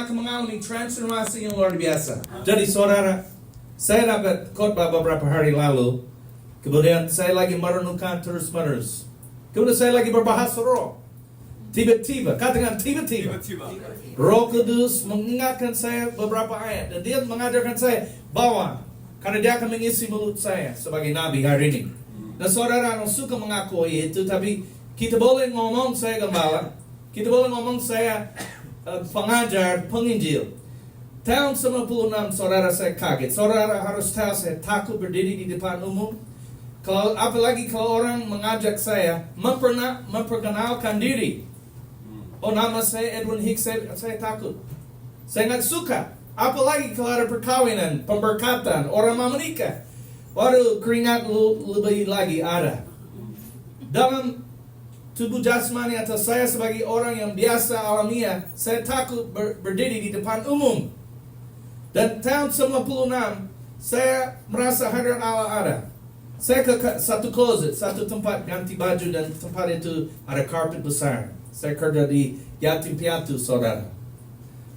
akan mengalami transformasi yang luar biasa. Jadi saudara, saya dapat khotbah beberapa hari lalu. Kemudian saya lagi merenungkan terus-menerus. Kemudian saya lagi berbahasa roh. Tiba-tiba, katakan tiba-tiba. Roh Kudus mengingatkan saya beberapa ayat. Dan dia mengajarkan saya bahwa karena dia akan mengisi mulut saya sebagai nabi hari ini. Dan saudara yang suka mengakui itu, tapi kita boleh ngomong saya gembala. Kita boleh ngomong saya pengajar, penginjil. Tahun 96 saudara saya kaget. Saudara harus tahu saya takut berdiri di depan umum. Apalagi kalau orang mengajak saya memperkenalkan diri. Oh, nama saya Edwin Hicks, saya takut. Saya nggak suka. Apalagi kalau ada perkawinan, pemberkatan, orang mau menikah. Waduh, keringat lebih lagi ada. Dalam tubuh jasmani atau saya sebagai orang yang biasa alamiah, saya takut berdiri di depan umum. Dan tahun 96, saya merasa hadirat Allah ada. Saya ke satu closet, satu tempat ganti baju, dan tempat itu ada karpet besar. Saya kerja di yatim piatu, saudara.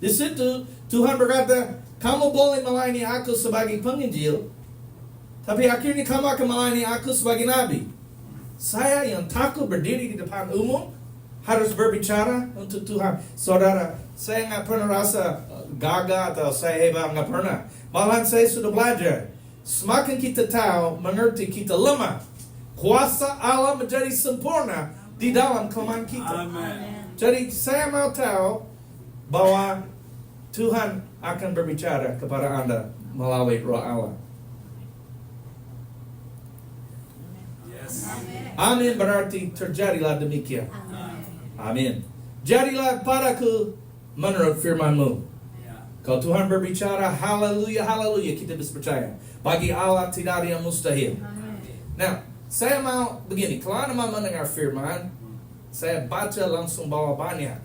Di situ Tuhan berkata, kamu boleh melayani aku sebagai penginjil, tapi akhirnya kamu akan melayani aku sebagai nabi. Saya yang takut berdiri di depan umum harus berbicara untuk Tuhan. Saudara, saya nggak pernah rasa gagah atau saya hebat, nggak pernah. Malahan saya sudah belajar. Semakin kita tahu, mengerti, kita lemah. Kuasa Allah menjadi sempurna di dalam kelemahan kita. Amen. Jadi saya mau tahu bahwa Tuhan akan berbicara kepada Anda melalui Roh Allah. Yes. Amin berarti terjadilah demikian. Amin. Jadilah padaku menurut firman-Mu. Kalau Tuhan berbicara, haleluya, haleluya, kita bisa percaya. Bagi Allah tidak ada yang mustahil. Nah, saya mau begini, kalau Anda mau mendengar firman, saya baca langsung bawa banyak.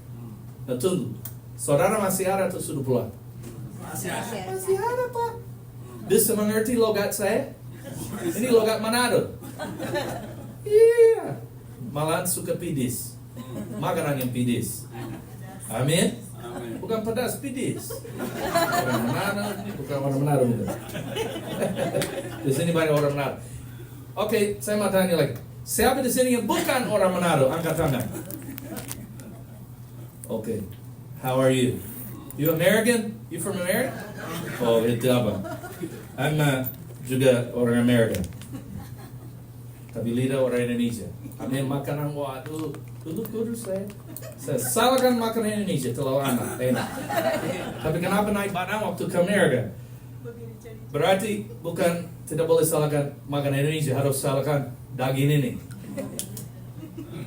Nah, tunggu. Saudara masih ada atau sudah pulang? Masih ada. Masih ada, Pak. Bisa mengerti logat saya? Ini logat Manado. Iya. Malahan suka pedis. Makanan yang pedis. Amin. Bukan pedas, pedis. Orang Manado, bukan orang Manado. Di sini banyak orang Manado. Oke, saya mau tanya lagi. Siapa di sini yang bukan orang Manado? Angkat tangan. Oke. How are you? You American? You from America? Oh, itu apa? I'm juga orang Amerika. Tapi lidah orang Indonesia. Amin, makanan waduh. Dulu kudus saya. Saya salahkan makanan Indonesia terlalu enak. Tapi kenapa naik badan waktu ke Amerika? Berarti bukan tidak boleh salahkan makanan Indonesia, harus salahkan daging ini.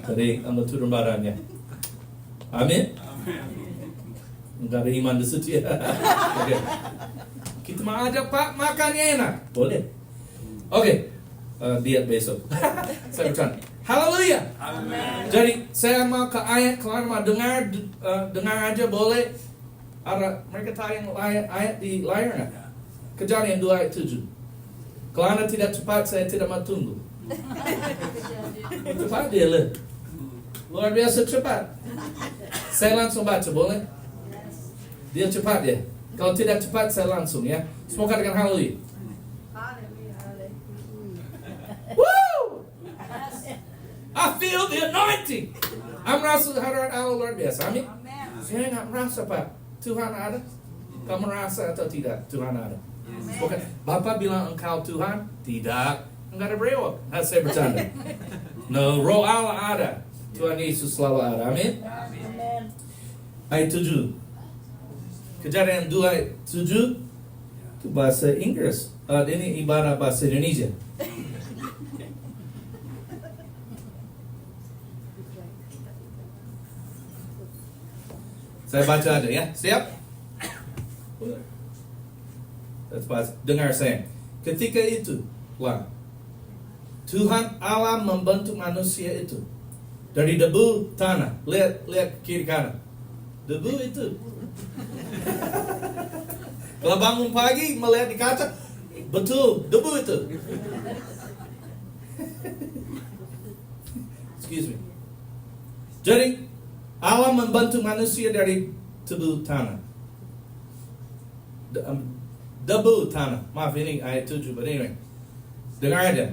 Jadi anda turun badannya. Amin. Enggak ada iman di situ ya. Oke. Kita mau ajak Pak makannya enak, boleh. Oke. Diet besok. Saya bercanda. Haleluya. Amen. Jadi saya mau ke ayat, kalau mau dengar aja boleh. Ada mereka tayang ayat di layar nggak? Kejadian 2 ayat 7. Kalau Anda tidak cepat, saya tidak mau tunggu. Cepat dia lah. Luar biasa cepat. Saya langsung baca, boleh? Dia cepat ya. Kalau tidak cepat, saya langsung ya. Semua katakan haleluya. Woo! I feel the anointing. I'm merasa hadirat Allah luar biasa. Amin. Saya nggak merasa Pak. Tuhan ada. Kamu merasa atau tidak? Tuhan ada. Bukan. Bapak bilang engkau Tuhan? Tidak. Enggak ada brewok. Saya bercanda. No, Roh Allah ada. Tuhan Yesus selalu ada. Amin. Ayat 7. Kejadian 2 ayat 7 itu bahasa Inggris. Ini ibarat bahasa Indonesia. Saya baca aja ya. Siap? Dengar saya. Ketika itu, Tuhan Allah membentuk manusia itu dari debu tanah. Lihat kiri kanan. Debu itu. Kalau bangun pagi melihat di kaca, betul debu itu. Excuse me. Jadi Allah membentuk manusia dari tubuh tanah. Debu tanah. Maaf ini ayat 7, but anyway. Dengar aja.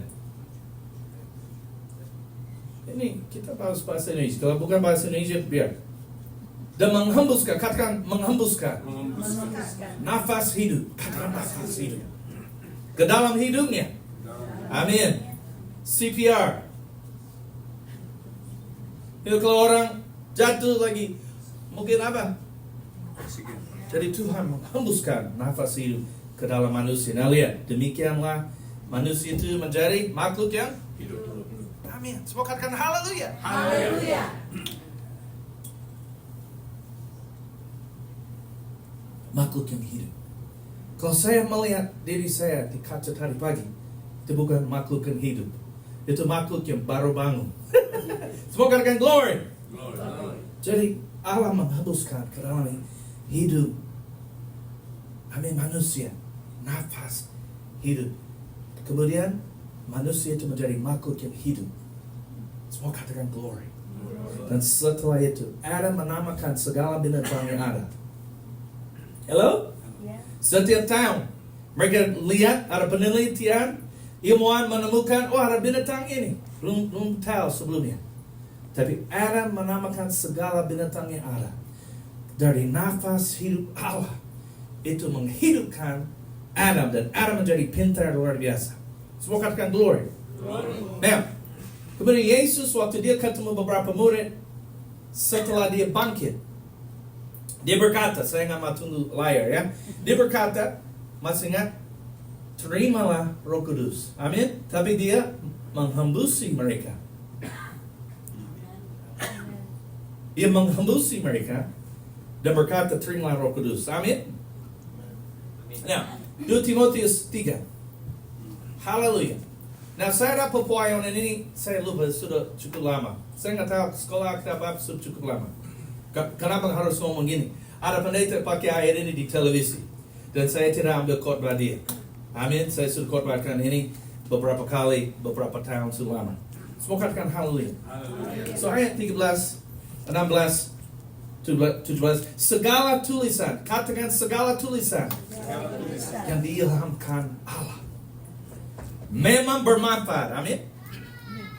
Ini kita bahas bahasa Indonesia. Kalau bukan bahasa Indonesia, biar. Dan menghembuskan, katakan menghembuskan. Nafas hidup. Katakan nafas hidup. Ke dalam hidupnya. Amin. CPR. Itu kalau orang jatuh lagi, mungkin apa? Jadi Tuhan menghembuskan nafas hidup ke dalam manusia. Nah lihat, demikianlah manusia itu menjadi makhluk yang hidup. Amin. Semua katakan haleluya. Haleluya. Makhluk yang hidup. Kalau saya melihat diri saya di kaca tadi pagi, itu bukan makhluk yang hidup. Itu makhluk yang baru bangun. Semua katakan glory. Jadi Allah menghembuskan ke dalam hidup. Amin, manusia. Nafas hidup. Kemudian manusia itu menjadi makhluk yang hidup. Semua katakan glory. Dan setelah itu Adam menamakan segala binatang yang ada. Hello? Setiap tahun mereka lihat ada penelitian, ilmuwan menemukan, oh ada binatang ini. Belum tahu sebelumnya. Tapi Adam menamakan segala binatang yang ada. Dari nafas hidup Allah, itu menghidupkan Adam, dan Adam menjadi pintar luar biasa. Semua katakan glory. Nah, kemudian Yesus waktu dia ketemu beberapa murid, setelah dia bangkit, dia berkata, saya nggak mau tunggu layar ya. Dia berkata, masih ingat, terimalah Roh Kudus. Amin. Tapi dia menghembusi mereka. Dia menghembusi mereka dan berkata, terimalah Roh Kudus. Amin. Nah, 2 Timotius 3. Haleluya. Nah, saya dapat pelayanan ini, saya lupa sudah cukup lama. Saya nggak tahu sekolah kita apa sudah cukup lama. Kenapa harus ngomong gini? Ada pendeta pakai ayat ini di televisi, dan saya tidak ambil khotbah dia. Amin. Saya sudah khotbahkan ini beberapa kali, beberapa tahun sudah lama. Semua katakan haleluya. So ayat 13, 16, 17. Segala tulisan, katakan segala tulisan yang diilhamkan Allah memang bermanfaat. Amin.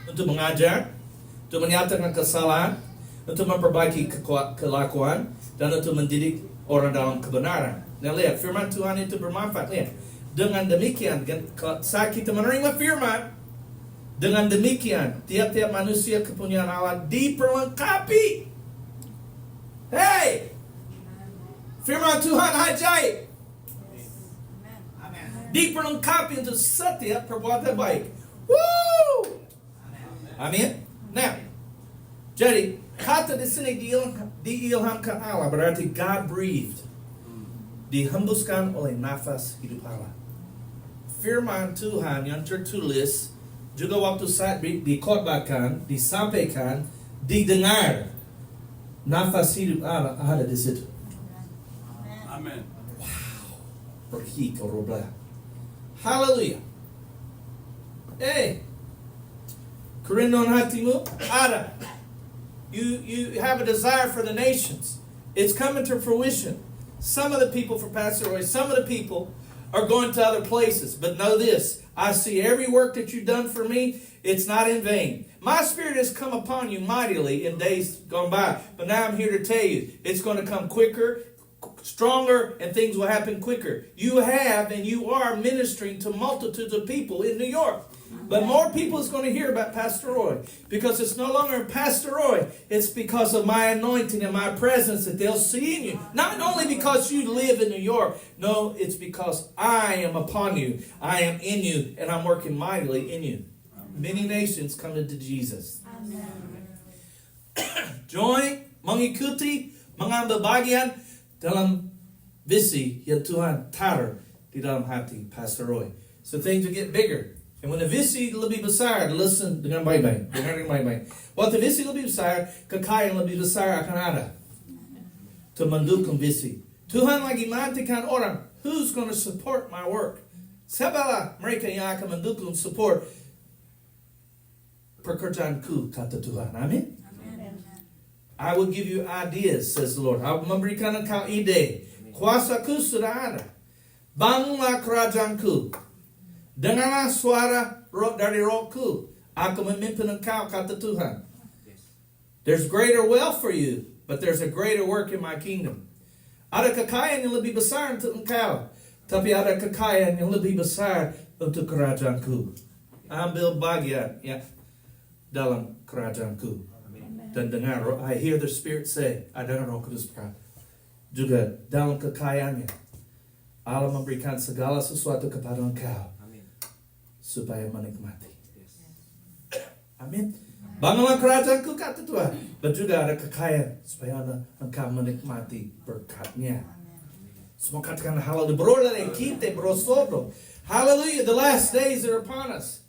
Untuk mengajar, untuk menyatakan kesalahan, untuk memperbaiki kelakuan, dan untuk mendidik orang dalam kebenaran. Nah lihat, firman Tuhan itu bermanfaat. Lihat, dengan demikian, saat kita menerima firman, dengan demikian, tiap-tiap manusia kepunyaan Allah diperlengkapi. Hey! Firman Tuhan ajaib. Diperlengkapi untuk setiap perbuatan baik. Woo! Amin. Nah, jadi kata di sini diilhamkan Allah berarti God breathed. Dihembuskan oleh nafas hidup Allah. Firman Tuhan yang tertulis juga waktu saat dikhotbahkan, disampaikan, didengar, nafas hidup Allah ada di situ. Amen. Wow. Pergi ke roh belah. Haleluya. Kerinduan hatimu ada. You have a desire for the nations. It's coming to fruition. Some of the people for Pastor Roy, some of the people are going to other places. But know this, I see every work that you've done for me, it's not in vain. My spirit has come upon you mightily in days gone by. But now I'm here to tell you, it's going to come quicker, stronger, and things will happen quicker. You have and you are ministering to multitudes of people in New York. But more people is going to hear about Pastor Roy, because it's no longer Pastor Roy. It's because of my anointing and my presence that they'll see in you. Not only because you live in New York. No, it's because I am upon you. I am in you, and I'm working mightily in you. Many nations come into Jesus. Join, mengikuti, mengambil bagian dalam visi yang Tuhan taruh di dalam hati Pastor Roy. So things will get bigger. And when the visi lebih besar, listen dengan baik-baik. Dengar dengan baik-baik. Waktu visi lebih besar, kekayaan lebih besar akan ada. To mendukung visi. Tuhan lagi menantikan orang, who's going to support my work? Siapalah mereka yang akan mendukung, support pekerjaanku, kata Tuhan. Amin. I will give you ideas, says the Lord. I will memberikan engkau ide. Kuasaku sudah ada. Bangunlah kerajaanku. Dengarlah suara roh dari rohku. Aku memimpin engkau, kata Tuhan. There's greater wealth for you, but there's a greater work in my kingdom. Ada kekayaan yang lebih besar untuk engkau, tapi ada kekayaan yang lebih besar untuk kerajaanku. Ambil bagian ya dalam kerajaanku. Dan dengar, I hear the Spirit say, I dengar Roh Kudus berkata, juga dalam kekayaannya, Allah memberikan segala sesuatu kepada engkau, supaya menikmati. Amin. Bangunlah kerajaanku, kata Tuhan. Dan juga ada kekayaan supaya engkau menikmati berkatnya. Semua katakan haleluya. Beroleh kita berosodo. Hallelujah. The last days are upon us.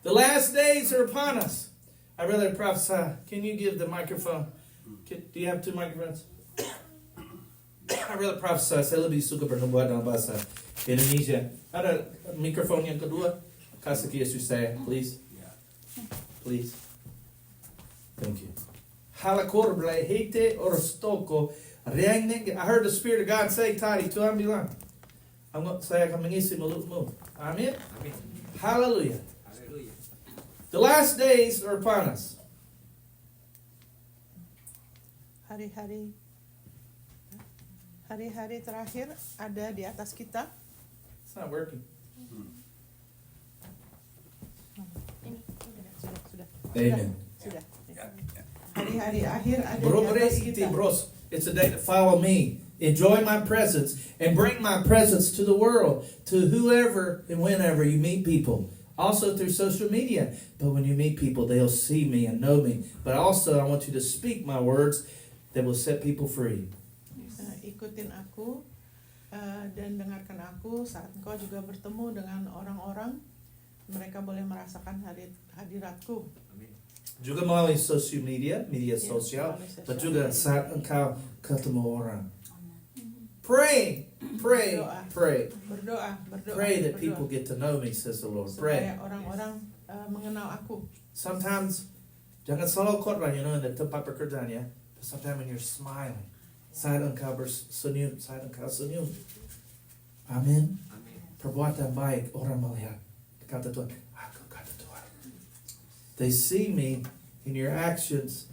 The last days are upon us. I really prophesy. Can you give the microphone? Do you have 2 microphones? I really prophesy. Saya lebih suka bernubuat dalam bahasa Indonesia. Ada mikrofon yang kedua? Kasih ke Yesus saya, please. Please. Thank you. Halakor blehete orostoko. I heard the Spirit of God say tadi, Tuhan bilang, saya akan mengisi mulutmu. Amin. Hallelujah. The last days are upon us. Hari-hari terakhir ada di atas kita. It's not working. Sudah. Amen. Sudah. Hari-hari akhir ada di Bro, atas kita. bros, it's a day to follow me. Enjoy my presence and bring my presence to the world, to whoever and whenever you meet people. Also through social media. But when you meet people, they'll see me and know me. But also, I want you to speak my words that will set people free. Ikutin aku dan dengarkan aku saat engkau juga bertemu dengan orang-orang. Mereka boleh merasakan hadiratku. Juga melalui social media sosial, but juga saat engkau ketemu orang. Pray. Berdoa. Pray that people get to know me, says the Lord. Pray. Supaya orang-orang mengenal aku. Sometimes, jangan selalu khotbah, in the tempat pekerjaan ya. But sometimes when you're smiling, saat engkau bersenyum, Amin. Perbuatan baik orang melihat. Kata Tuhan, aku kata Tuhan. They see me in your actions,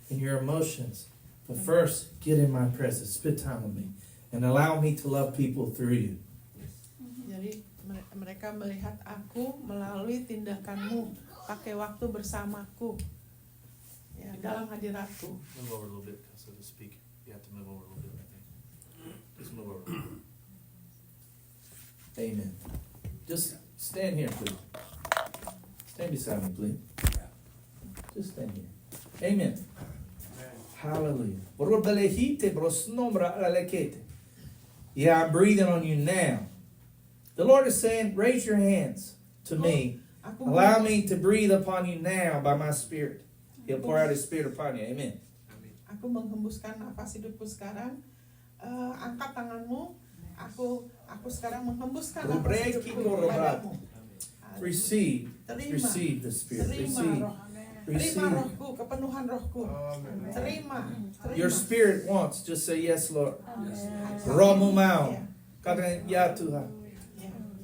in your emotions. But first, get in my presence, spend time with me, and allow me to love people through you. Jadi mereka melihat aku melalui tindakanmu, pakai waktu bersamaku, ya, dalam hadiratku. Move over a little bit because of the speaker. You have to move over a little bit, I think. Just move over. Amen. Just stand here, please. Stand beside me, please. Just stand here. Amen. Hallelujah. Yeah, I'm breathing on you now. The Lord is saying, raise your hands to me. Allow me to breathe upon you now by my Spirit. He'll pour out His Spirit upon you. Amen. Aku menghembuskan nafas hidupku sekarang. Angkat tanganmu. Aku sekarang menghembuskan nafas hidupku kepadamu. Receive the Spirit. Terima rohku, kepenuhan rohku. Terima. Your spirit wants, just say yes, Lord. Rohmu mau. Katakan ya Tuhan.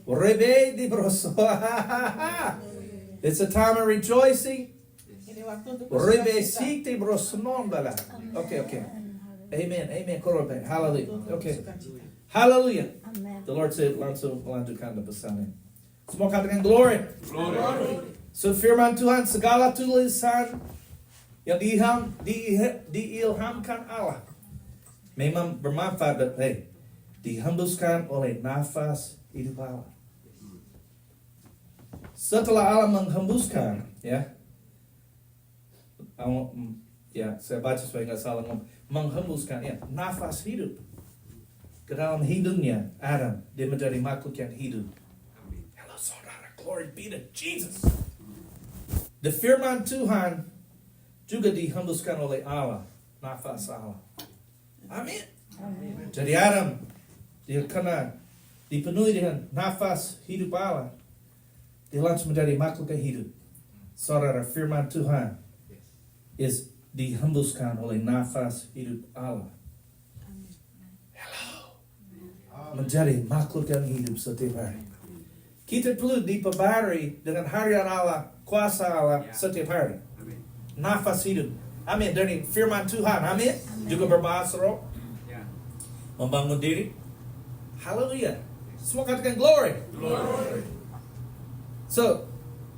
Rebe di broso. It's a time of rejoicing. Ini waktu untuk Rebe bersukacita. siti brosonon bala. Okay. Amen. Korobe. Hallelujah. Okay. Hallelujah. The Lord said, langsung melanjutkan pesannya. Semua katakan glory. So firman Tuhan, segala tulisan yang diilhamkan Allah memang bermanfaat dan dihembuskan oleh nafas hidup Allah. Setelah Allah menghembuskan, saya baca supaya nggak salah menghembuskan, nafas hidup ke dalam hidungnya Adam, dia menjadi makhluk yang hidup. Hello saudara, glory be to Jesus. The firman Tuhan juga dihembuskan oleh Allah, nafas Allah. Amin. Jadi Adam, dia kena dipenuhi dengan nafas hidup Allah. Dia langsung menjadi makhluk yang hidup. Saudara, firman Tuhan dihembuskan oleh nafas hidup Allah. Hello. menjadi makhluk yang hidup setiap hari. Kita perlu diperbarui dengan harian Allah, kuasa Allah setiap hari. Nafas hidup. Amin. Dari firman Tuhan. Amin. Juga berbahasa roh. Membangun diri. Haleluya. Semua katakan glory. So,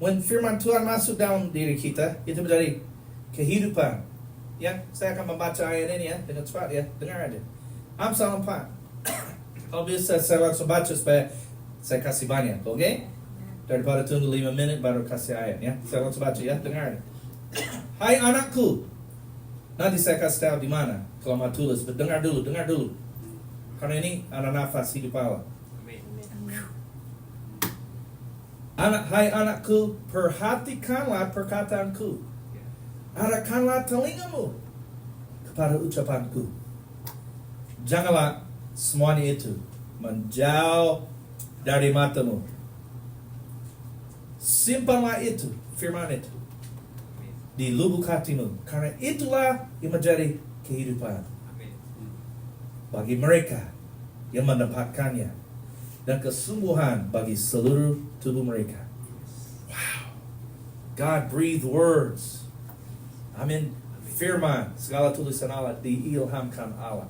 when firman Tuhan masuk dalam diri kita, itu menjadi kehidupan. Ya, saya akan membaca ayat ini ya dengan cepat ya. Dengar aja. Amsal 4. Kalau bisa saya langsung baca supaya saya kasih banyak, oke? Daripada tunggu 5 menit baru kasih ayat ya. Saya langsung baca ya, dengar. Hai anakku, nanti saya kasih tahu di mana. Kalau mau tulis, dengar dulu. Karena ini ada nafas hidup Allah. Hai anakku, perhatikanlah perkataanku. Arahkanlah telingamu kepada ucapanku. Janganlah semuanya itu menjauh dari matamu. Simpanlah itu, firman itu, di lubuk hatimu, karena itulah yang menjadi kehidupan bagi mereka yang mendapatkannya, dan kesembuhan bagi seluruh tubuh mereka. Wow. God breathed words. Amin. Firman, segala tulisan Allah diilhamkan Allah,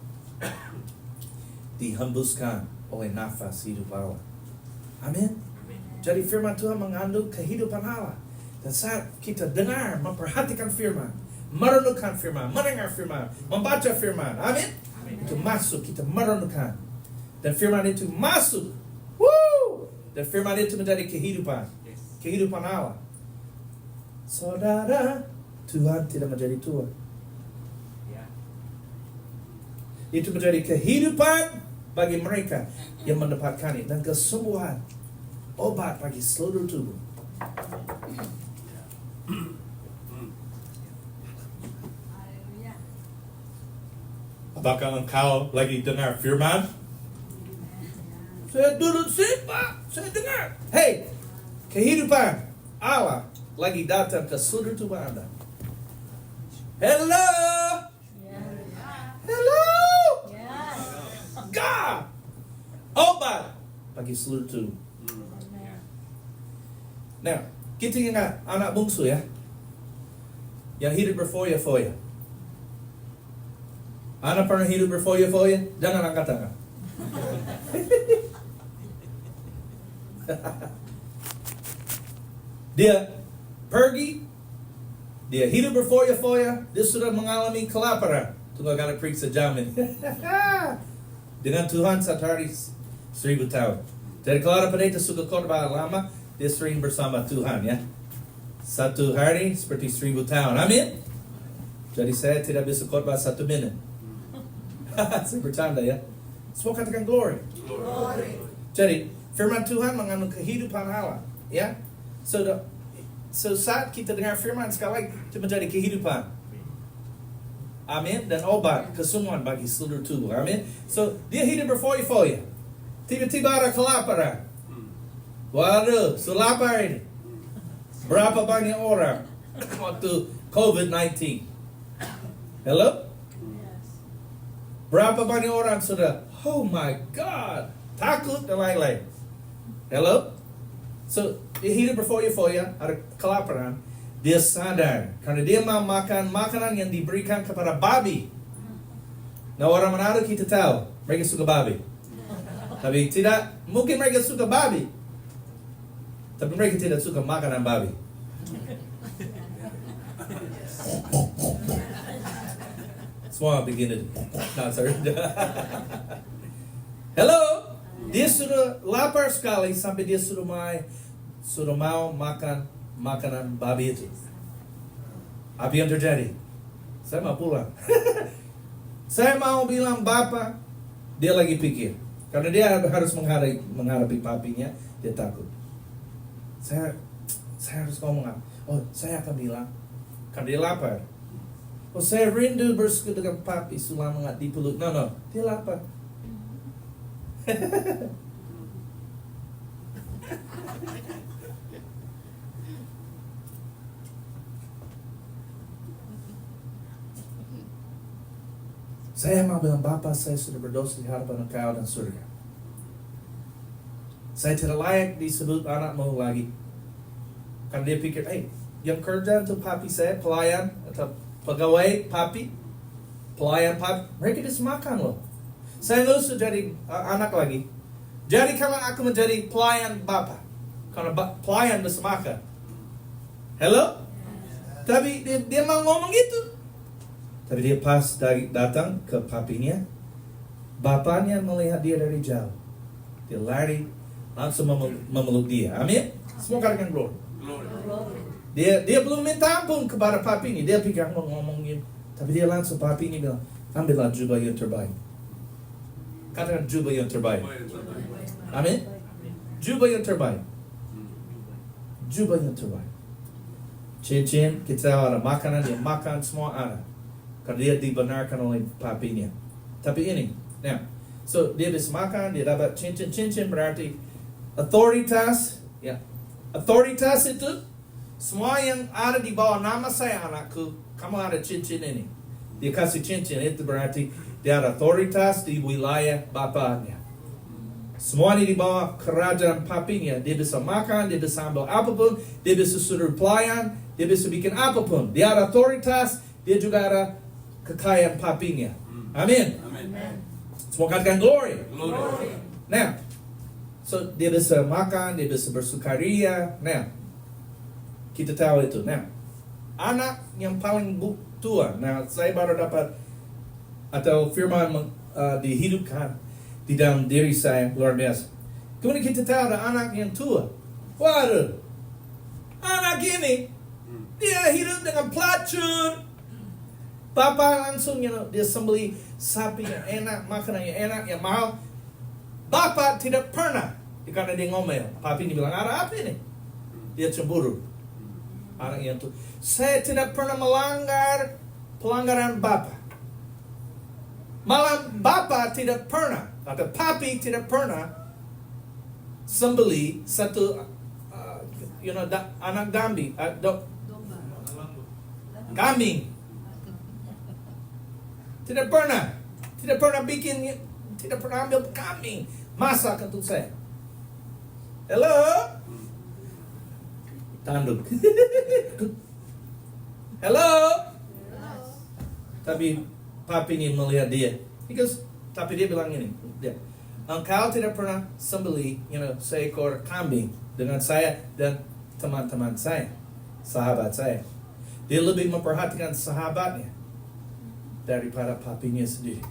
dihembuskan oleh nafas hidup Allah. Amin. Jadi firman Tuhan mengandung kehidupan Allah. Dan saat kita dengar, memperhatikan firman, merenungkan firman, mendengar firman, membaca firman, amin, itu masuk, kita merenungkan. Dan firman itu masuk. Woo! Dan firman itu menjadi kehidupan. Kehidupan Allah. Saudara, Tuhan tidak menjadi tua. Itu menjadi kehidupan bagi mereka yang mendapatkannya, dan kesembuhan, obat bagi seluruh tubuh. Apakah engkau lagi dengar firman? Saya duduk sini, Pak. Saya dengar. Hey, kehidupan Allah lagi datang ke seluruh tubuh Anda. Hello. Hello. God. Obat bagi seluruh tubuh. Nah, kita ingat anak bungsu ya, yang hidup berfoya-foya. Anak pernah hidup berfoya-foya? Jangan angkat tangan. Dia pergi, dia hidup berfoya-foya, dia sudah mengalami kelaparan. Tunggu kali periksa jamin. Dengan Tuhan satu hari 1000 tahun. Jadi kalau ada pendeta suka khotbah lama, dia sering bersama Tuhan ya. Satu hari seperti 1000 tahun. Amin. Jadi saya tidak bisa khotbah 1 menit. Saya bercanda ya. Semua katakan glory. Jadi firman Tuhan mengandung kehidupan Allah ya. So saat kita dengar firman sekali lagi, itu menjadi kehidupan. Amin. Dan obat kesembuhan bagi seluruh tubuh. Amin. So dia hidup berfoya-foya. Tiba-tiba ada kelaparan. Waduh, lapar ini. Berapa banyak orang waktu COVID-19? Hello? Berapa banyak orang sudah, oh my God, takut dan lain-lain. Hello? So, dia hidup berfoya-foya, ada kelaparan. Dia sadar, karena dia mau makan makanan yang diberikan kepada babi. Nah, orang Manado kita tahu, mereka suka babi. Tapi tidak, mungkin mereka suka babi. Tapi mereka tidak suka makanan babi. Semua begini. Nah, sorry. Hello? Dia sudah lapar sekali sampai dia sudah mau makan makanan babi itu. Apa yang terjadi? Saya mau pulang. Saya mau bilang Bapak, dia lagi pikir. Karena dia harus menghadapi papinya, dia takut. Saya harus ngomong, saya akan bilang, karena dia lapar. Saya rindu bersekutu dengan papi selama nggak dipeluk. No, dia lapar. Saya mau bilang, Bapak, saya sudah berdosa di hadapan Engkau dan surga. Saya tidak layak disebut anakmu lagi. Karena dia pikir, yang kerja untuk papi saya, pelayan atau pegawai papi, pelayan papi, mereka disemakan loh. Saya nggak usah jadi anak lagi. Jadi kalau aku menjadi pelayan bapak, karena pelayan disemakan. Hello? Tapi dia mau ngomong gitu. Tapi dia pas datang ke papinya, bapaknya melihat dia dari jauh. Dia lari, langsung memeluk dia. Amin? Semua katakan glory. Dia belum minta ampun kepada papinya. Dia pikir mau ngomongin. Tapi dia langsung papinya bilang, ambillah jubah yang terbaik. Katakan jubah yang terbaik. Amin? Jubah yang terbaik. Jubah yang terbaik. Cincin, kita ada makanan, dia makan semua ada. Karena dia dibenarkan oleh papinya. Tapi ini, now, so dia bisa makan, dia dapat cincin. Cincin berarti otoritas. Ya, otoritas itu semua yang ada di bawah nama saya anakku, kamu ada cincin ini. Dia kasih cincin itu berarti dia ada otoritas di wilayah bapaknya. Semua ini di bawah kerajaan papinya. Dia bisa makan, dia bisa ambil apapun, dia bisa suruh pelayan, dia bisa bikin apapun. Dia ada otoritas, dia juga ada kekayaan papinya. Amin. Semua katakan glory. Nah, so dia bisa makan, dia bisa bersukaria. Nah, kita tahu itu. Nah, anak yang paling tua. Nah, saya baru dapat atau firman dihidupkan di dalam diri saya luar biasa. Kemudian kita tahu ada anak yang tua. Waduh, anak ini dia hidup dengan pelacur. Bapak langsung, dia sembeli sapi yang enak, makanan yang enak, yang mahal. Bapak tidak pernah, karena dia ngomel. Papi ini bilang, ada apa ini? Dia cemburu. Anak yang tua. Saya tidak pernah melanggar pelanggaran Bapak. Malah Bapak tidak pernah, atau Papi tidak pernah sembeli satu anak kambing. Tidak pernah bikin, tidak pernah ambil kambing masak untuk saya. Hello? Tanduk. Hello? Tapi papi ini melihat dia. Tapi dia bilang ini. Engkau tidak pernah sembeli seekor kambing dengan saya dan teman-teman saya, sahabat saya. Dia lebih memperhatikan sahabatnya daripada papinya sendiri.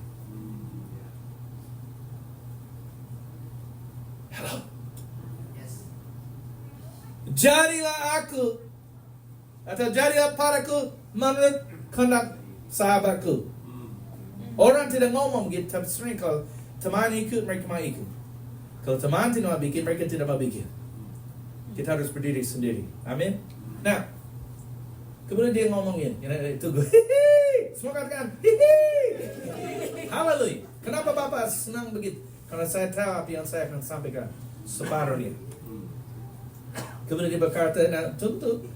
Hello? Jadilah aku atau jadilah padaku menurut kehendak sahabatku. Orang tidak ngomong gitu, tapi sering kalau teman ikut, mereka mau ikut. Kalau teman tidak mau bikin, mereka tidak mau bikin. Kita harus berdiri sendiri. Amin. Nah, kemudian dia ngomongin, tunggu. Semua katakan, haleluya. Kenapa Bapak senang begitu? Karena saya tahu apa yang saya akan sampaikan separuhnya. Kemudian dia berkata, nah tuntut.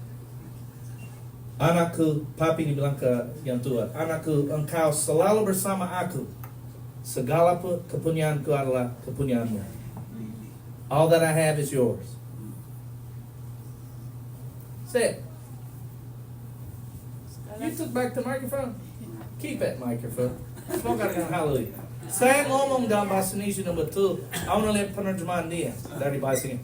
Anakku, papi ini bilang ke yang tua, anakku, engkau selalu bersama aku. Segala kepunyaanku adalah kepunyaanmu. All that I have is yours. Say it. You took back the microphone. Keep that microphone. Semua katakan haleluya. Saya ngomong dalam bahasa Indonesia yang betul. I want to lihat penerjemahan dia dari bahasa ini.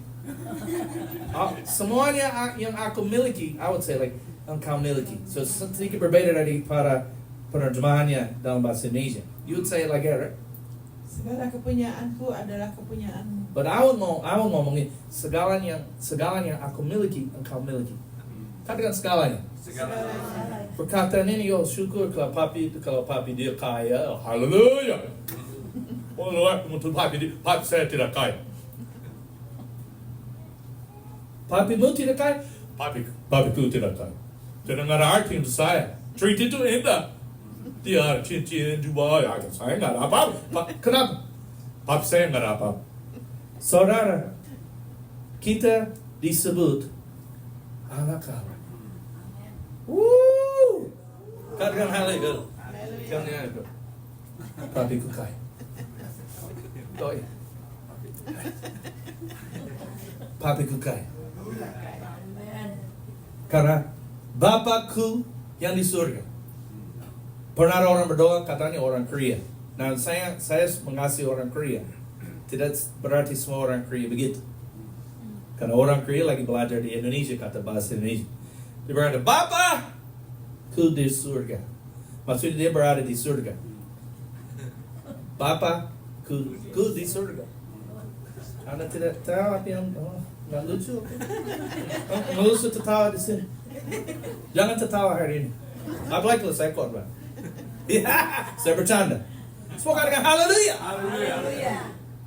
Semuanya yang aku miliki, I would say like engkau miliki. So sedikit berbeda daripada penerjemahannya dalam bahasa Indonesia. You would say it like that, right? Segala kepunyaanku adalah kepunyaanmu. But I would ngomongin segalanya aku miliki, engkau miliki. Katakan segalanya. Perkataan ini, syukur kalau papi dia kaya, haleluya. Untuk papi saya tidak kaya. Papimu tidak kaya? Papiku tidak kaya. Tidak ada arti untuk saya. Treat itu indah. Dia ada cincin juga, saya nggak ada apa-apa. Kenapa? Papi saya nggak ada apa-apa. Saudara, kita disebut anak Allah. Katakan haleluya. Haleluya. Papiku kaya. papiku kaya. Karena Bapakku yang di surga. Pernah ada orang berdoa, katanya orang Korea. Nah, saya mengasihi orang Korea. Tidak berarti semua orang Korea begitu. Karena orang Korea lagi belajar di Indonesia, kata bahasa Indonesia. Dia berkata, Bapakku di surga. Maksudnya dia berada di surga. Bapakku di surga. Anda tidak tahu apa yang nggak lucu? Nggak lucu tertawa di sini. Jangan tertawa hari ini. Apalagi kalau saya khotbah. Ya, saya bercanda. Semoga dengan haleluya.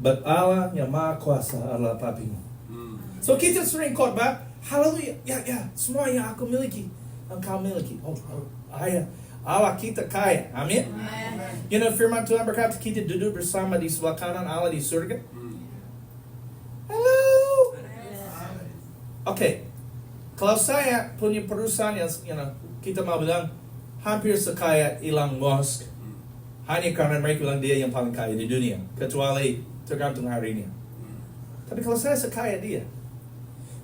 But Allah yang maha kuasa adalah papimu. So kita sering khotbah, haleluya. Ya, semua yang aku miliki, engkau miliki. Oh, ayah. Allah kita kaya. Amin. You know, firman Tuhan berkata kita duduk bersama di sebelah kanan Allah di surga. Hello. Okay. Kalau saya punya perusahaan yang, kita mau bilang hampir sekaya Elon Musk, hanya karena mereka bilang dia yang paling kaya di dunia, kecuali tergantung hari ini. Tapi kalau saya sekaya dia,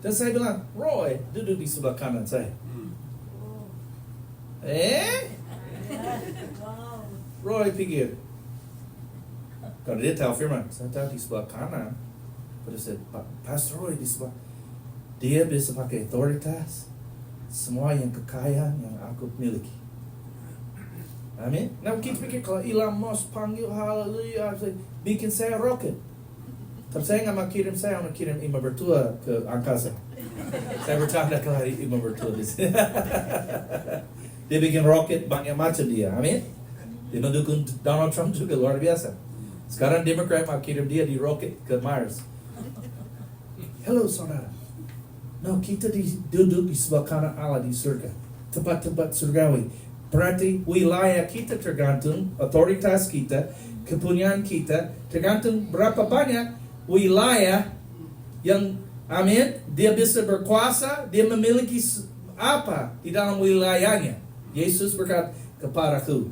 dan saya bilang, Roy duduk di sebelah kanan saya. Roy pikir, kalau dia tahu firman, saya tahu di sebelah kanan. Pada saya, Pastor Roy di sebelah, dia bisa pakai otoritas semua yang kekayaan yang aku miliki. Amin. Nah kita pikir kalau Elon Musk panggil haleluya, bikin saya roket. Tapi saya nggak mau kirim, saya mau kirim imam bertua ke angkasa. Saya bercanda kalau hari imam bertua di sini. Dia bikin roket banyak macam dia. Amin. Dia mendukung Donald Trump juga luar biasa. Sekarang Demokrat mau kirim dia di roket ke Mars. Hello saudara. No, kita duduk di sebelah kanan Allah di surga. Tempat-tempat surgawi. Berarti wilayah kita tergantung otoritas kita, kepunyaan kita, tergantung berapa banyak wilayah yang, amin, dia bisa berkuasa, dia memiliki apa di dalam wilayahnya. Yesus berkata, kepadaku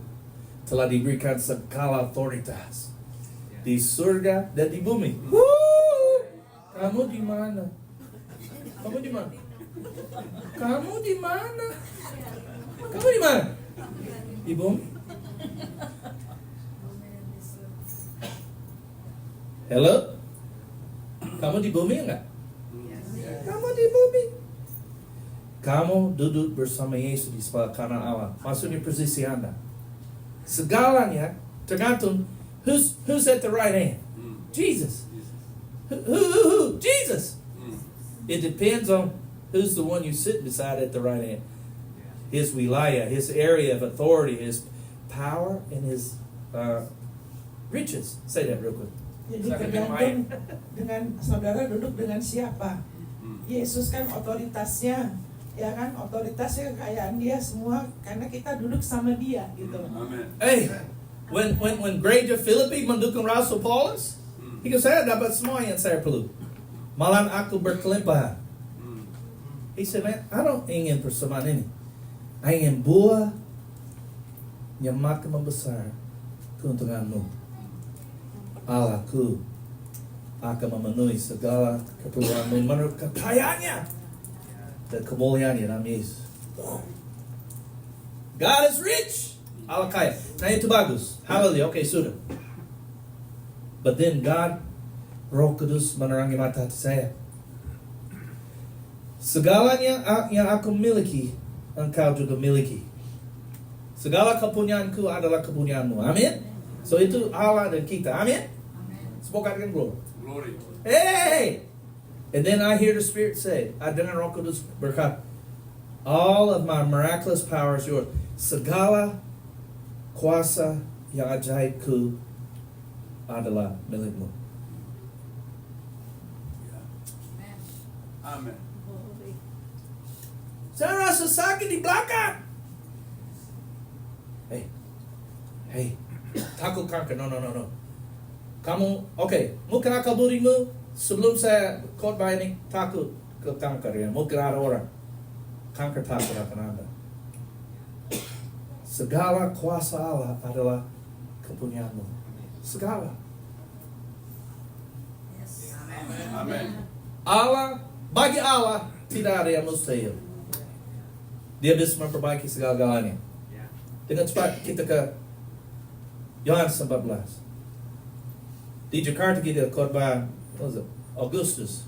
telah diberikan segala otoritas di surga dan di bumi. Kamu di mana? Kamu di mana? Kamu di mana? Kamu di mana? Di bumi. Hello? Kamu di bumi enggak? Kamu di bumi. Kamu duduk bersama Yesus di sebelah kanan Allah. Maksudnya posisi Anda. Segalanya tergantung who's at the right hand. Jesus. Who? Jesus. It depends on who's the one you sit beside at the right hand. His wilayah, his area of authority, his power, and his riches. Say that real quick. Jadi tergantung dengan saudara duduk dengan siapa. Yesus kan otoritasnya, ya kan, otoritasnya kekayaan dia semua karena kita duduk sama dia gitu. Amen. Hey, when Gereja Filipi mendukung Rasul Paulus, he kata saya dapat semua yang saya perlu. Malah aku berkelimpahan. He said, man, I don't ingin persembahan ini. I ingin buah yang makin membesar keuntunganmu. Allahku akan memenuhi segala keperluanmu menurut kekayaannya dan kemuliaannya dalam Yesus. God is rich. Allah kaya. Nah itu bagus. Haleluya. Oke, sudah. But then God, Roh Kudus menerangi mata hati saya. Segalanya yang aku miliki, engkau juga miliki. Segala kepunyaanku adalah kepunyaanmu. Amin. So itu Allah dan kita. Amin. Semoga dengan glory. Hey! And then I hear the Spirit say, I dengar Roh Kudus berkata, all of my miraculous power is yours. Segala kuasa yang ajaibku adalah milikmu. Amen. Saya rasa sakit di belakang. Hey, takut kanker. No. Kamu, mungkin akal budimu sebelum saya khotbah ini takut ke kanker ya. Mungkin ada orang kanker takut akan Anda. Segala kuasa Allah adalah kepunyaanmu. Segala. Amen. Allah Bagi Allah tidak ada yang mustahil. Dia bisa memperbaiki segala-galanya. Dengan cepat kita ke Yohanes 14. Di Jakarta kita khotbah Agustus.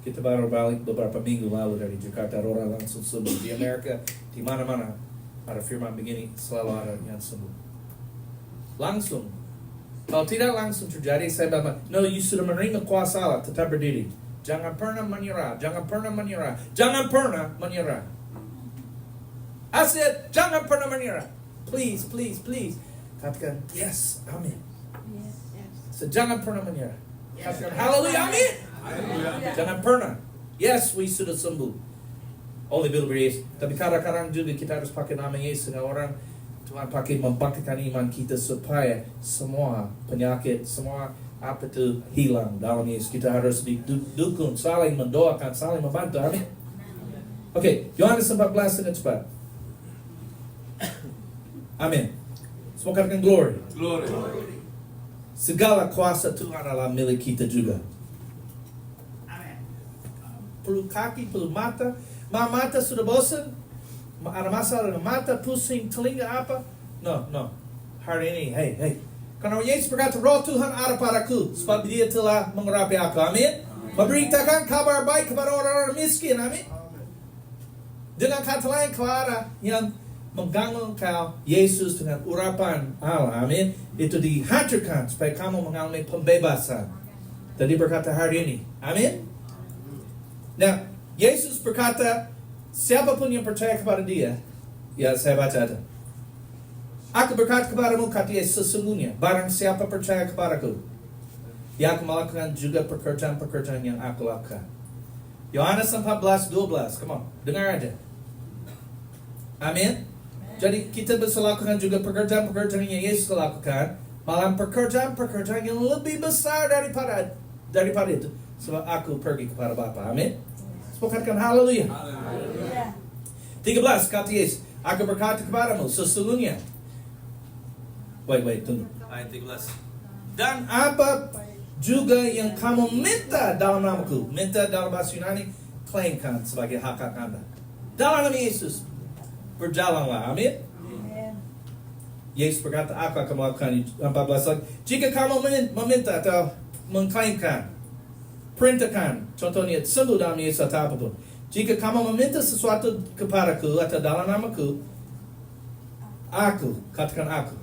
Kita baru balik beberapa minggu lalu dari Jakarta. Orang langsung sembuh. Di Amerika, di mana-mana ada firman begini, selalu ada yang sembuh. Langsung. Kalau tidak langsung terjadi, saya bilang, no, you sudah menerima kuasa Allah, tetap berdiri. Jangan pernah menyerah, jangan pernah menyerah, jangan pernah menyerah. I said, jangan pernah menyerah. Please, please, please. Katakan, yes, amin. So, jangan pernah menyerah. Katakan, haleluya, amin. Jangan pernah. Yes, we sudah sembuh. Oleh Bill Yesus. Tapi kadang-kadang juga kita harus pakai nama Yesus dengan orang. Tuhan pakai membangkitkan iman kita supaya semua penyakit, semua apa itu hilang dalam Yesus. Kita harus didukung, saling mendoakan, saling membantu. Amin. Oke, Yohanes 14 dengan cepat. Amin. Semua katakan glory. Glory. Segala kuasa Tuhan adalah milik kita juga. Perlu kaki, perlu mata. Mata sudah bosan. Ada masalah dengan mata, pusing, telinga apa? No. Hari ini, hey. Karena Yesus berkata, roh Tuhan ada padaku. Sebab dia telah mengurapi aku. Amin. Memberitakan kabar baik kepada orang-orang miskin. Amin. Dengan kata lain, kalau ada yang mengganggu kau, Yesus dengan urapan Allah. Amin. Itu dihancurkan supaya kamu mengalami pembebasan. Tadi berkata hari ini. Amin. Nah, Yesus berkata, siapapun yang percaya kepada dia, ya saya baca itu. Aku berkata kepadamu, kata Yesus, sesungguhnya, barang siapa percaya kepadaku, dia akan melakukan juga pekerjaan-pekerjaan yang aku lakukan. Yohanes 14:12, come on, dengar aja. Amin. Jadi kita bisa lakukan juga pekerjaan-pekerjaan yang Yesus lakukan, malah pekerjaan-pekerjaan yang lebih besar daripada itu. Sebab aku pergi kepada Bapa. Amin. Katakan haleluya. 13 kata Yesus, aku berkata kepadamu sesungguhnya. Wait, tunggu. Ayat 13. Dan apa juga yang kamu minta dalam namaku, minta dalam bahasa Yunani, klaimkan sebagai hak Anda. Dalam nama Yesus, berjalanlah. Amin. Yesus berkata, aku akan melakukan 14 lagi. Jika kamu meminta atau mengklaimkan, perintahkan, contohnya sembuh dalam Yesus atau apapun. Jika kamu meminta sesuatu kepadaku atau dalam namaku, aku, katakan aku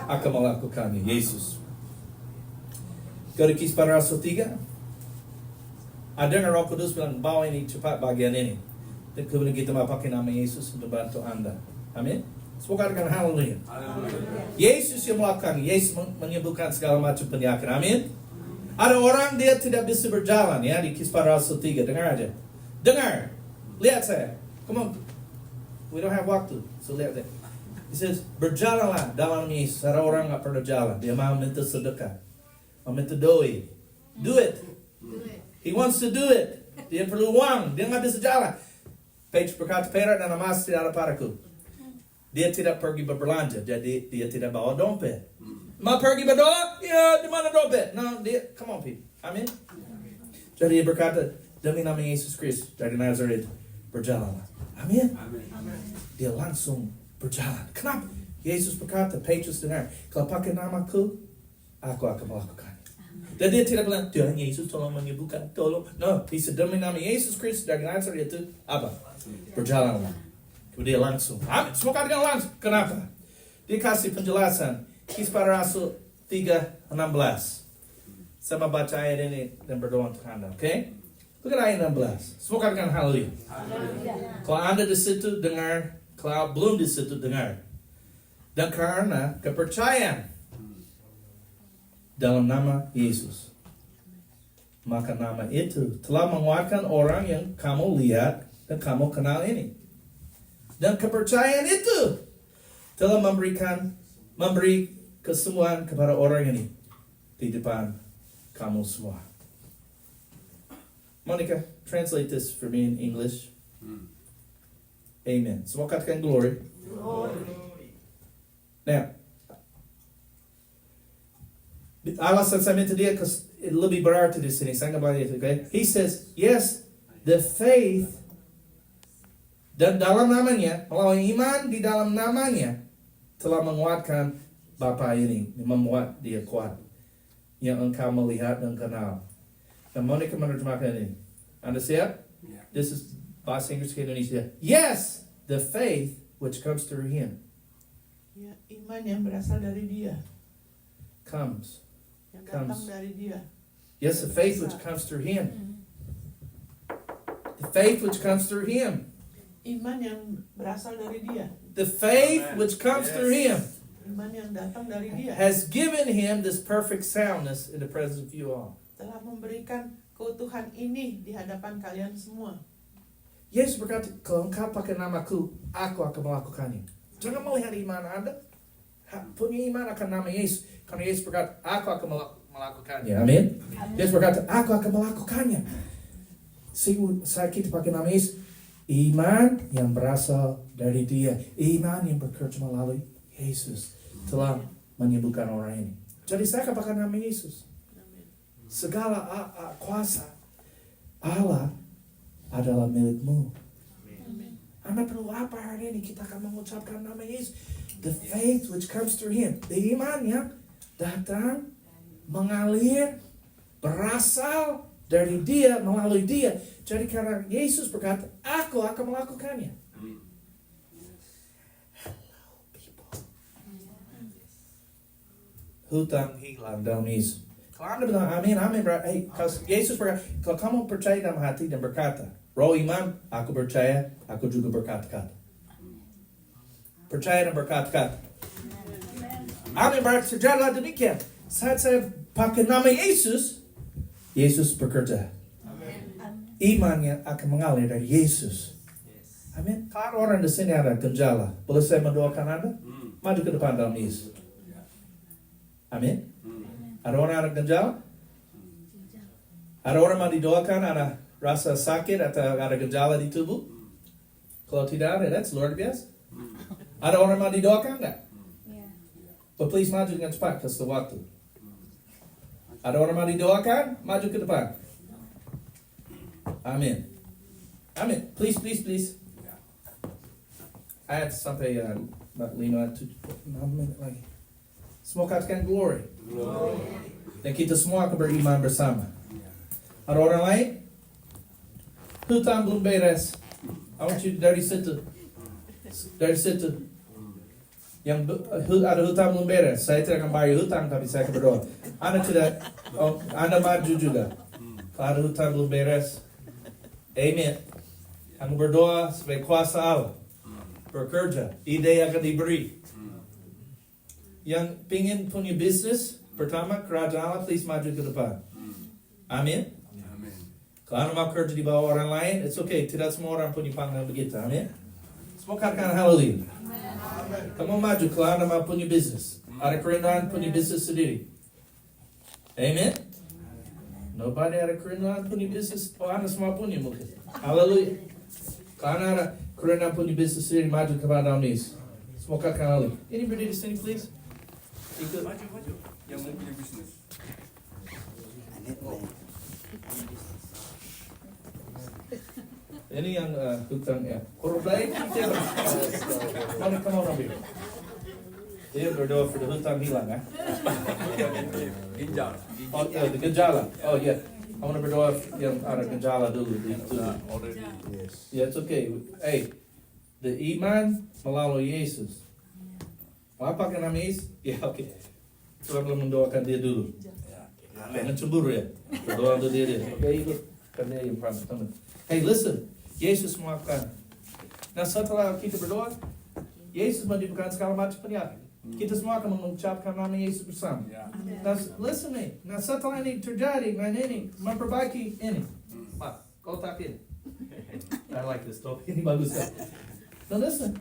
akan melakukannya. Yesus. Go to Kisah Rasul 3. Ada Roh Kudus bilang, bawa ini cepat bagian ini. Dan kemudian kita mau pakai nama Yesus untuk bantu Anda. Amin. Semoga katakan haleluya. Yesus yang melakukan, Yesus menyembuhkan segala macam penyakit. Amin. Ada orang dia tidak bisa berjalan ya di Kisah Rasul 3. Dengar aja. Dengar. Lihat saya. Come on. We don't have waktu. So lihat saya. He says, berjalanlah dalam Yesus. Ada orang nggak pernah jalan. Dia mau minta sedekah. Mau minta doi. Do it. He wants to do it. Dia perlu uang. Dia nggak bisa jalan. Petrus berkata, perak dan emas tidak ada padaku. Dia tidak pergi berbelanja. Jadi dia tidak bawa dompet. Mau pergi berdoa? Ya, di mana dompet? No, dia, come on people. Amin. Jadi dia berkata, demi nama Yesus Kristus dari Nazaret, berjalanlah. Amin. Dia langsung berjalan. Kenapa? Yesus berkata, Petrus dengar, kalau pakai namaku, aku akan melakukan. Dan dia tidak bilang, Tuhan Yesus tolong menyembuhkan, tolong. No, dia demi nama Yesus Kristus dari Nazaret itu, apa? Berjalanlah. Kemudian langsung. Amin. Semua katakan langsung. Kenapa? Dia kasih penjelasan. Kisah Rasul 3:16. Saya mau baca ayat ini dan berdoa untuk Anda. Oke? Look at ayat 16. Semua katakan haleluya. Kalau Anda di situ dengar, kalau belum di situ dengar. Dan karena kepercayaan dalam nama Yesus, maka nama itu telah menguatkan orang yang kamu lihat dan kamu kenal ini. Dan kepercayaan itu telah memberi kesembuhan kepada orang ini di depan kamu semua. Monica, translate this for me in English. Amen. Semua katakan glory. Now, alasan saya minta dia lebih berarti di sini. Saya nggak banyak, okay? He says, yes, the faith, dan dalam namanya, melalui iman di dalam namanya, telah menguatkan Bapa ini, membuat dia kuat, yang engkau melihat dan kenal. Dan Monica menerjemahkan ini. Anda siap? Yeah. This is bahasa Inggris ke Indonesia. Yes, the faith which comes through him Ya, iman yang berasal dari Dia, comes. yang datang Comes. dari Dia. Yes, the faith which comes through him. The faith which comes through him. Iman yang berasal dari Dia, The faith Amen. which comes Yes. through him iman yang datang dari Dia has given him this perfect soundness in the presence of you all. telah memberikan keutuhan ini di hadapan kalian semua. Yesus berkata, kalau engkau pakai namaku, aku akan melakukannya. Jangan melihat iman Anda. Punya iman akan nama Yesus. Karena Yesus berkata, aku akan melakukannya. Amin. Yesus berkata, aku akan melakukannya. Saya kita pakai nama Yesus. Iman yang berasal dari Dia. Iman yang bekerja melalui Yesus telah menyembuhkan orang ini. Jadi saya akan pakai nama Yesus. Segala kuasa Allah adalah milikmu. Anda perlu apa hari ini? Kita akan mengucapkan nama Yesus. The faith which comes through him. The iman yang datang, mengalir, berasal dari Dia, melalui Dia. Jadi karena Yesus berkata, aku akan melakukannya. Hello people. Hutang hilang dalam Yesus. Kalau Anda bilang amin, amin. Kalau Yesus berkata, kalau kamu percaya dalam hati dan berkata, roh iman, aku percaya, aku juga berkata-kata. Percaya dan berkata-kata. Amin, berarti terjadilah demikian. Saat saya pakai nama Yesus, Yesus bekerja. Imannya akan mengalir dari Yesus. Amin. Kalau orang di sini ada gejala, boleh saya mendoakan Anda? Maju ke depan dalam Yesus. Amin. Ada orang ada gejala? Ada orang mau didoakan, ada rasa sakit atau ada gejala di tubuh? Kalau tidak ada, that's luar biasa. Ada orang mau didoakan enggak? But please maju dengan cepat, kasih waktu. Ada orang mau didoakan? Maju ke depan. Amin. Amin. Please, please, please. I have sampai 6 menit lagi. Semua katakan glory. Dan kita semua akan beriman bersama. Ada orang lain? Hutang belum beres. I want you dari situ. Dari situ. Yang ada hutang belum beres. Saya tidak akan bayar hutang, tapi saya akan berdoa. Anda tidak, Anda maju juga. Kalau ada hutang belum beres. Amen. Aku berdoa sebagai kuasa Allah. Bekerja. Ide akan diberi. Yang pingin punya bisnis, pertama kerajaan Allah, please maju ke depan. Amin. Kalau Anda mau kerja di bawah orang lain, it's okay. Tidak semua orang punya panggilan begitu. Amin. Semua katakan haleluya. Kamu maju kalau Anda mau punya bisnis. Ada kerinduan punya bisnis sendiri. Amen. Nobody ada kerinduan punya bisnis. Oh, Anda semua punya mungkin. Haleluya. Kalau Anda ada kerinduan punya bisnis sendiri, maju kepada Yesus. Semua katakan haleluya. Ini berdiri di sini, please. Ikut. Maju. Yang mau punya bisnis. Ini yang hutang ya. Orang baik siapa? Mana kamu orang baik? Dia berdoa for the hutang hilang ya. Ginjal. Oh, the gejala. Oh yeah. I want to berdoa yang ada gejala dulu. Already. Yeah, it's okay. Hey, the iman melalui Yesus. Apa kan nama Yesus? Ya, oke. Tuhan belum mendoakan dia dulu. Jangan cemburu ya. Berdoa untuk dia. Oke, ikut. Karena dia yang pertama. Hey, listen. Yesus melakukan. Nah, setelah kita berdoa, Yesus menyembuhkan segala macam penyakit. Kita semua akan mengucapkan nama Yesus bersama. Nah, listen nih. Nah, setelah ini terjadi, ini memperbaiki ini. Pak, kotak ini. I like this talk. Ini bagus kan? Now listen.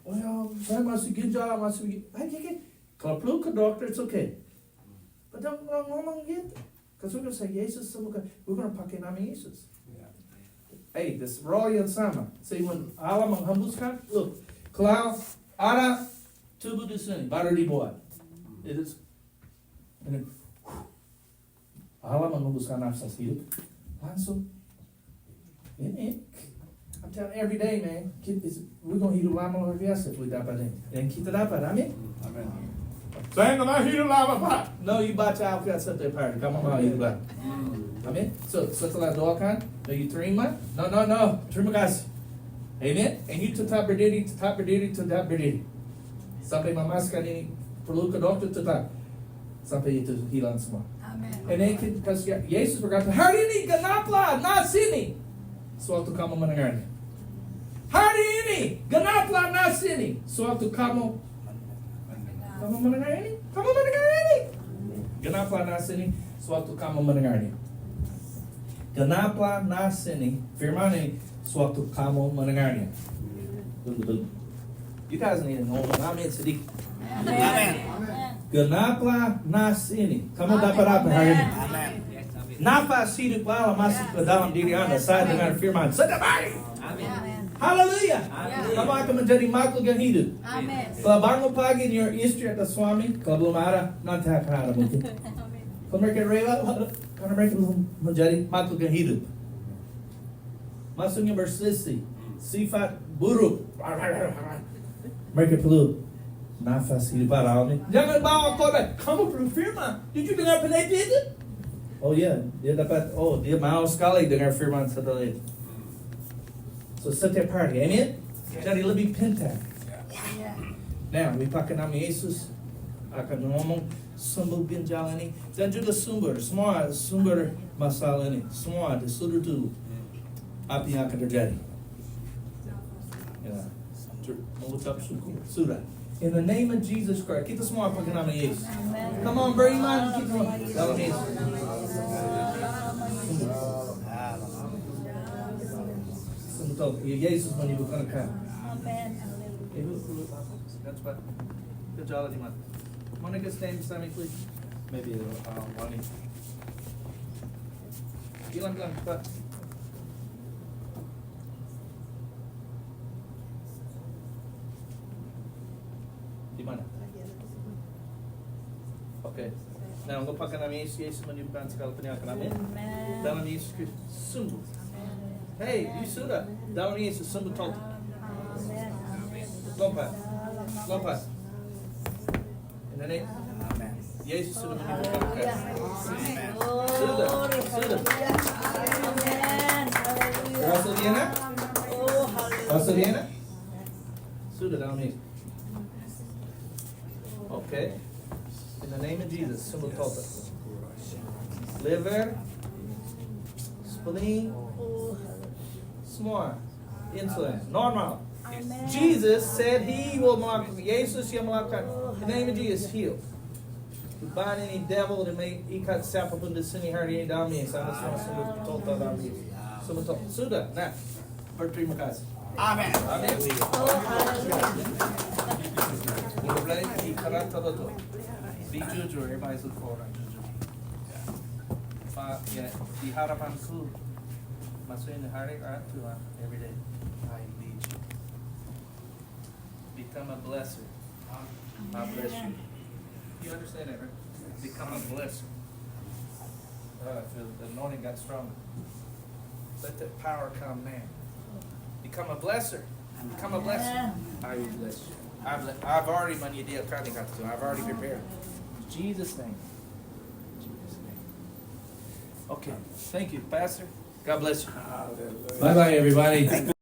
Well, saya masih ginjal, masih begitu. Kalau perlu ke dokter, it's okay. But don't ngomong gitu. Because we're going to say, Yesus sembuhkan. We're going to pakai nama Yesus. Hey, this roh yang sama. See, when Allah menghembuskan, look, kalau ada tubuh di sini, baru dibuat. It is, and then, Allah menghembuskan nafas hidup, langsung Amen. I'm telling you, every day, man, we're going to hidup lama luar biasa if we dapat ini. Yang kita dapat, amin. Amin. Saya nggak mau hidup lama, Pak. No, you baca Alkitab setiap hari. Kamu mau hidup lama. Amin. So, setelah doakan, no, you terima. No. Terima kasih. Amen. And you tetap berdiri. Sampai memasukkan ini perlu ke dokter tetap. Sampai itu hilang semua. And then Yesus berkata, hari ini genaplah nas ini. Sewaktu kamu mendengarnya. Hari ini genaplah nas ini. Sewaktu kamu mendengar ini. Genaplah nas ini. Sewaktu kamu mendengarnya. Genaplah nas ini. Firman ini. Sewaktu kamu mendengarnya. Betul. Kita harus ngomong amin sedikit. Amin. Genaplah nas ini. Kamu dapat apa hari ini? Nafas hidup Allah masuk ke dalam diri Anda. Saya dengar firman setiap hari. Haleluya. Kamu akan menjadi makhluk yang hidup. Kalau bangun pagi your istri atau suami, kalau belum ada, nanti akan ada mungkin. Kalau mereka rela, karena mereka belum menjadi makhluk yang hidup. Maksudnya berselisih, sifat buruk. Mereka perlu nafas hidup alami. Jangan bawa korban. Kamu perlu firman. Did you dengar pendeta itu? Oh ya, dia dapat. Oh, dia mau sekali dengar firman setelah itu. So setiap hari, amin. Jadi lebih pintar. Now, pakai nama Yesus akan ngomong sumber ginjal ini dan juga semua sumber masalah ini, semua disuruh dulu. Apa yang akan terjadi? Ya, mengucap syukur. Sudah. In the name of Jesus Christ, kita semua pakai nama Yesus. Come on, beriman kita dalam Yesus. Betul, Yesus menyembuhkan kamu. Ibu, that's what. Gejala di mana? Monica, stand beside me, please. Maybe Wani. Bilang, Pak. Di mana? Oke. Nah, lupakan nama Yesus. Yesus menyembuhkan segala penyakit. Amin. Dalam Yesus Kristus sembuh. Hey, you sudah. Dalam Yesus sembuh total. Lompat. In the name. Yesus sudah menyembuhkan kamu. Sudah. Rasa Diana? Sudah dalam Yesus. Okay. In the name of Jesus, sembuh total. Liver, spleen, semua, insulin, normal. Jesus said He will melakukan. Yesus yang melakukan. In the name of Jesus, heal. Bind any devil that may ikat siapapun di sini hari ini dalam Yesus. Anda semua sembuh total dalam Yesus. Sembuh total. Sudah. Nah, berterima kasih. Amin. Mulai di karanta itu. Be jujur, everybody look forward on jujur. Pak, ya di harapanku masukin hari Tuhan every day. I lead you. Become a blesser. I bless you. You understand that, right? Become a blesser. I feel the anointing got stronger. Let that power come now. Become a blesser. Become a blesser. I will bless you. I've already I've already prepared. In Jesus' name. Okay. Thank you, Pastor. God bless you. Bye-bye, everybody.